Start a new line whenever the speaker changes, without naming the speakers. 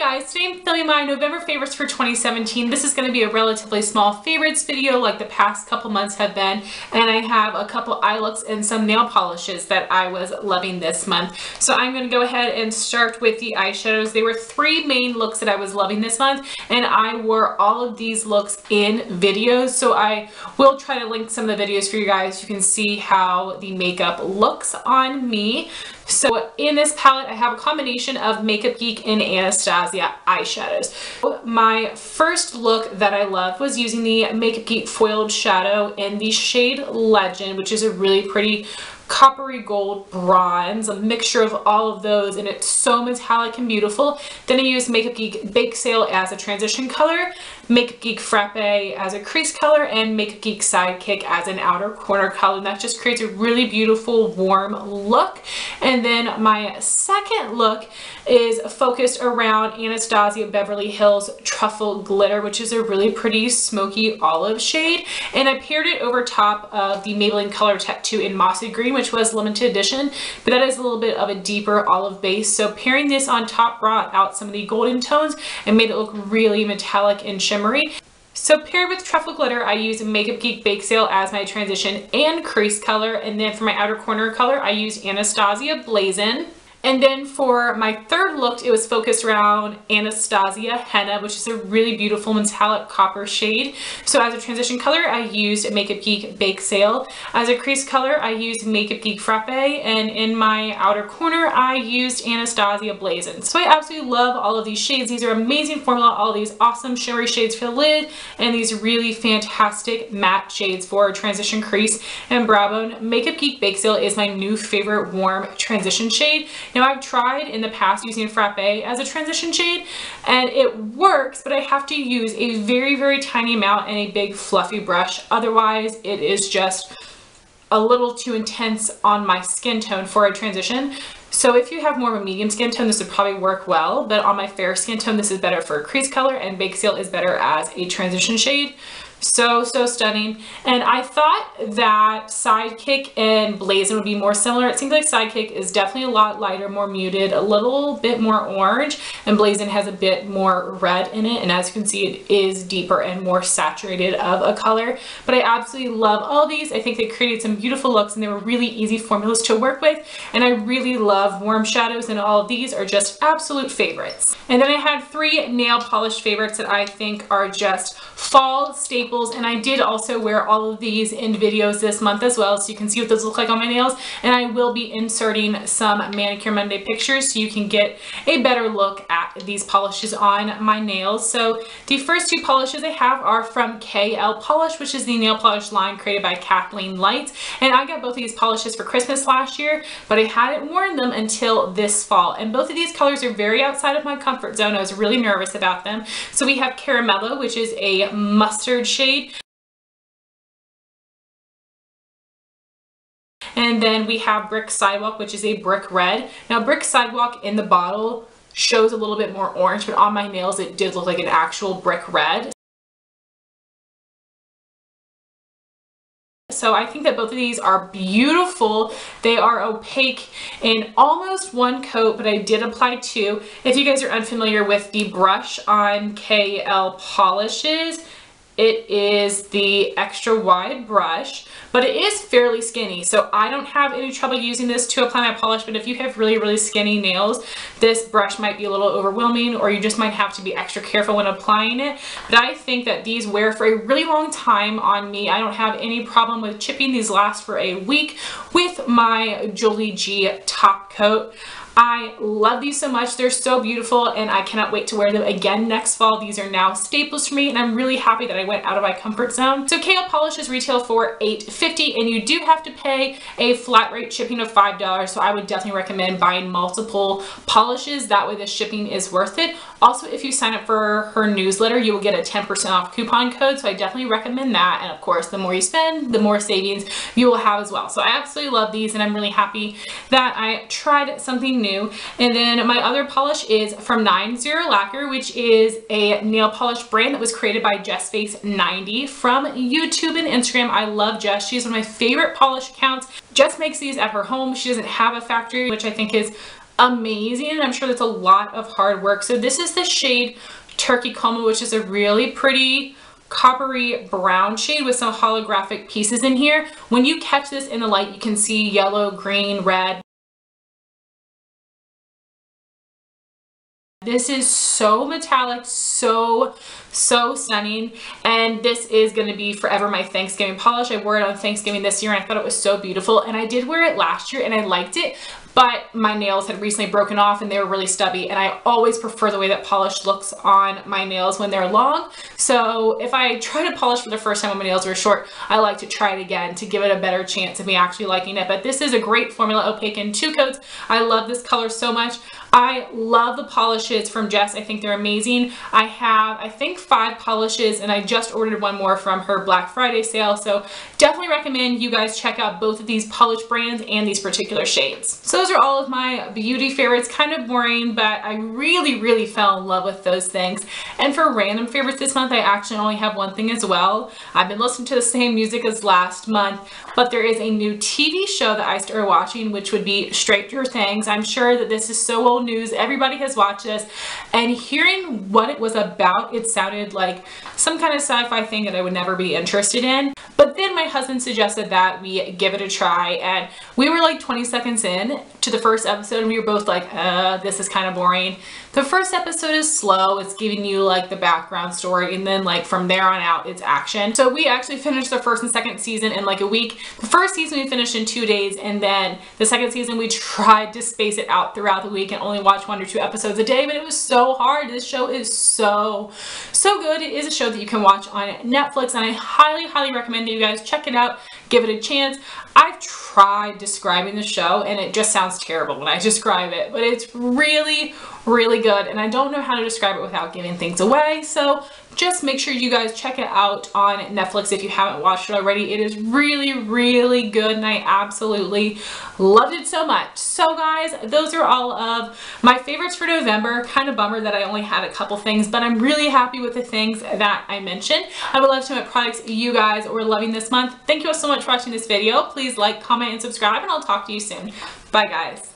guys, today I'm filming my November favorites for 2017. This is going to be a relatively small favorites video like the past couple months have been, and I have a couple eye looks and some nail polishes that I was loving this month. So I'm going to go ahead and start with the eyeshadows. There were three main looks that I was loving this month, and I wore all of these looks in videos, so I will try to link some of the videos for you guys. You can see how the makeup looks on me. So in this palette, I have a combination of Makeup Geek and Anastasia eyeshadows. My first look that I loved was using the Makeup Geek foiled shadow in the shade Legend, which is a really pretty coppery gold bronze, a mixture of all of those, and it's so metallic and beautiful. Then I used Makeup Geek Bake Sale as a transition color, Makeup Geek Frappe as a crease color, and Makeup Geek Sidekick as an outer corner color, and that just creates a really beautiful warm look. And then my second look is focused around Anastasia Beverly Hills Truffle Glitter, which is a really pretty smoky olive shade, and I paired it over top of the Maybelline Color Tattoo in Mossy Green, which was limited edition, but that is a little bit of a deeper olive base. So pairing this on top brought out some of the golden tones and made it look really metallic and shimmery. So paired with Truffle Glitter, I used Makeup Geek Bake Sale as my transition and crease color, and then for my outer corner color, I used Anastasia Blazin'. And then for my third look, it was focused around Anastasia Henna, which is a really beautiful metallic copper shade. So as a transition color, I used Makeup Geek Bake Sale. As a crease color, I used Makeup Geek Frappe, and in my outer corner, I used Anastasia Blazin'. So I absolutely love all of these shades. These are amazing formula, all these awesome shimmery shades for the lid, and these really fantastic matte shades for transition crease and brow bone. Makeup Geek Bake Sale is my new favorite warm transition shade. Now I've tried in the past using Frappe as a transition shade and it works, but I have to use a very, very tiny amount and a big fluffy brush. Otherwise it is just a little too intense on my skin tone for a transition. So if you have more of a medium skin tone, this would probably work well, but on my fair skin tone, this is better for a crease color, and Bake Sale is better as a transition shade. So stunning. And I thought that Sidekick and Blazin' would be more similar. It seems like Sidekick is definitely a lot lighter, more muted, a little bit more orange, and Blazin' has a bit more red in it, and as you can see, it is deeper and more saturated of a color. But I absolutely love all these. I think they created some beautiful looks, and they were really easy formulas to work with, and I really love warm shadows, and all of these are just absolute favorites. And then I had three nail polish favorites that I think are just fall staples, and I did also wear all of these in videos this month as well, so you can see what those look like on my nails, and I will be inserting some Manicure Monday pictures so you can get a better look at these polishes on my nails. So the first two polishes I have are from KL Polish, which is the nail polish line created by Kathleen Lights, and I got both of these polishes for Christmas last year, but I hadn't worn them until this fall, and both of these colors are very outside of my comfort zone. I was really nervous about them. So we have Caramello, which is a mustard shade, and then we have Brick Sidewalk, which is a brick red. Now Brick Sidewalk in the bottle shows a little bit more orange, but on my nails it did look like an actual brick red. So I think that both of these are beautiful. They are opaque in almost one coat, but I did apply two. If you guys are unfamiliar with the brush on KL polishes, it is the extra wide brush, but it is fairly skinny, so I don't have any trouble using this to apply my polish. But if you have really, really skinny nails, this brush might be a little overwhelming, or you just might have to be extra careful when applying it. But I think that these wear for a really long time on me. I don't have any problem with chipping. These last for a week with my Jolie G top coat. I love these so much. They're so beautiful, and I cannot wait to wear them again next fall. These are now staples for me, and I'm really happy that I went out of my comfort zone. So KL polishes retail for $8.50, and you do have to pay a flat rate shipping of $5, so I would definitely recommend buying multiple polishes. That way the shipping is worth it. Also, if you sign up for her newsletter, you will get a 10% off coupon code, so I definitely recommend that. And of course, the more you spend, the more savings you will have as well. So I absolutely love these, and I'm really happy that I tried something new. And then my other polish is from Jess Lacquer, which is a nail polish brand that was created by JessFace90 from YouTube and Instagram. I love Jess. She's one of my favorite polish accounts. Jess makes these at her home. She doesn't have a factory, which I think is amazing. I'm sure that's a lot of hard work. So this is the shade Turkey Coma, which is a really pretty coppery brown shade with some holographic pieces in here. When you catch this in the light, you can see yellow, green, red. This is so metallic, so stunning, and this is going to be forever my Thanksgiving polish. I wore it on Thanksgiving this year and I thought it was so beautiful, and I did wear it last year and I liked it, but my nails had recently broken off and they were really stubby, and I always prefer the way that polish looks on my nails when they're long. So if I try to polish for the first time when my nails are short, I like to try it again to give it a better chance of me actually liking it. But this is a great formula, opaque in 2 coats. I love this color so much. I love the polishes from Jess. I think they're amazing. I have, I think, 5 polishes, and I just ordered one more from her Black Friday sale. So definitely recommend you guys check out both of these polish brands and these particular shades. So those are all of my beauty favorites. Kind of boring, but I really fell in love with those things. And for random favorites this month, I actually only have one thing as well. I've been listening to the same music as last month, but there is a new TV show that I started watching, which would be Stranger Things. I'm sure that this is so old news. Everybody has watched this, and hearing what it was about, it sounded like some kind of sci-fi thing that I would never be interested in. But then my husband suggested that we give it a try, and we were like 20 seconds in to the first episode and we were both like, this is kind of boring. The first episode is slow. It's giving you like the background story, and then like from there on out it's action. So we actually finished the first and second season in like a week. The first season we finished in 2 days, and then the second season we tried to space it out throughout the week and only watch 1 or 2 episodes a day, but it was so hard. This show is so good. It is a show that you can watch on Netflix, and I highly recommend that you guys check it out, give it a chance. I've tried describing the show and it just sounds terrible when I describe it, but it's really good, and I don't know how to describe it without giving things away. So just make sure you guys check it out on Netflix if you haven't watched it already. It is really good, and I absolutely loved it so much. So guys, those are all of my favorites for November. Kind of bummer that I only had a couple things, but I'm really happy with the things that I mentioned. I would love to know what products you guys were loving this month. Thank you all so much for watching this video. Please like, comment, and subscribe, and I'll talk to you soon. Bye guys.